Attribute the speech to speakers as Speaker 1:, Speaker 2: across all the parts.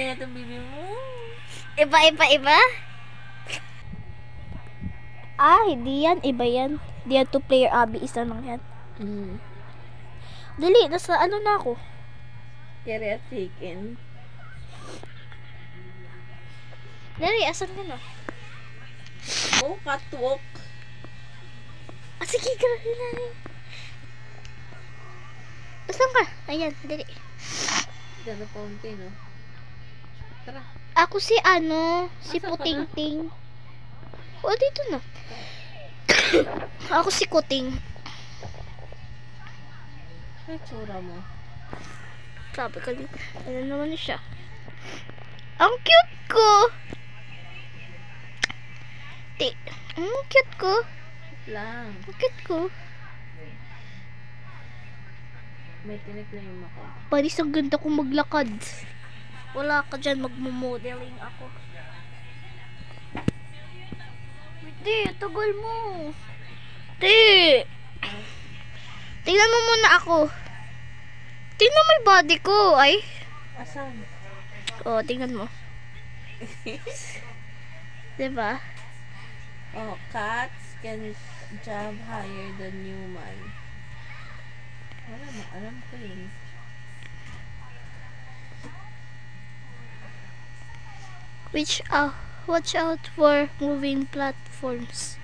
Speaker 1: na itong bibi mo.
Speaker 2: Iba? Ah, hindi yan. Iba yan. Hindi yan 2-player Abby. Isa lang yan. Dali, nasa ano na ako?
Speaker 1: Kere at chicken.
Speaker 2: Dali, asan ka na?
Speaker 1: Oh, catwalk.
Speaker 2: Ah, sige, grabe na rin. Asan ka? Ayan, dali.
Speaker 1: Dala fountain, no? Tara.
Speaker 2: Ako si ano, si
Speaker 1: Asan ka
Speaker 2: Puting Ting. Oh, dito na. Ako si Kuting.
Speaker 1: May tsura mo.
Speaker 2: Sabi ka dito. Ano naman siya? Ang cute ko! Ang cute ko.
Speaker 1: Lang.
Speaker 2: Ang cute ko.
Speaker 1: May tinik na yung mako.
Speaker 2: Paris, ang ganda kong maglakad. Wala ka dyan, magmo-modeling ako. Hindi, tagal mo. Hindi. Tingnan mo muna ako. Tingnan mo yung body ko, ay.
Speaker 1: Asan?
Speaker 2: Oh, tingnan mo. Diba?
Speaker 1: Oh, cats can jump higher than human. Wala mo, alam ko yun.
Speaker 2: Watch out for moving platforms.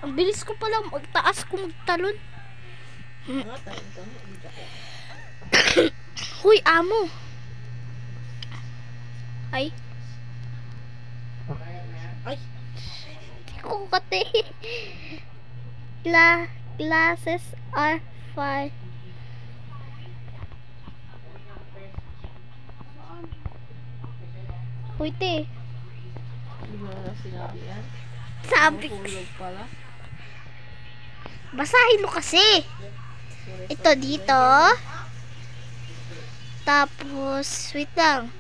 Speaker 2: Ang bilis ko pala magtaas kung magtalon.
Speaker 1: Nga tayo ito.
Speaker 2: Huy, amo. Ay.
Speaker 1: Ay!
Speaker 2: Hindi ko kate. Glasses are fine. Huy, te.
Speaker 1: Hindi mo na sinabi yan.
Speaker 2: Sabi ko.
Speaker 1: Mahulog pala.
Speaker 2: Basahin mo kasi. Ito dito. Tapos, wait lang.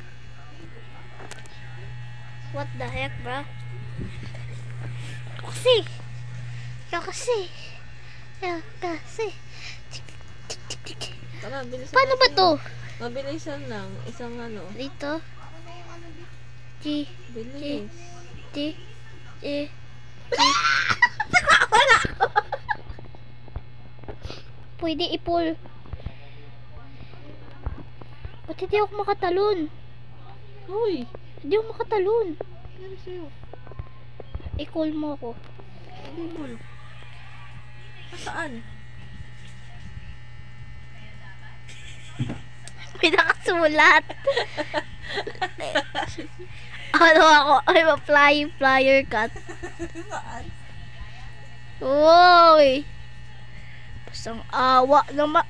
Speaker 2: What the heck, bro? Kasi.
Speaker 1: Tara, bilisan
Speaker 2: Paano ba
Speaker 1: natin.
Speaker 2: to?
Speaker 1: Mabilisan lang. Isang ano.
Speaker 2: Dito. G.
Speaker 1: Bilis.
Speaker 2: G. G. Pwede i-pull. Ba't hindi ako makatalon?
Speaker 1: Uy!
Speaker 2: Hindi ako makatalon.
Speaker 1: Ano sa'yo?
Speaker 2: I-call mo ako.
Speaker 1: Hindi mo. Saan?
Speaker 2: May nakasulat. Ano ako? I'm a flying flyer cat.
Speaker 1: Saan?
Speaker 2: Uy! Bastang awa naman.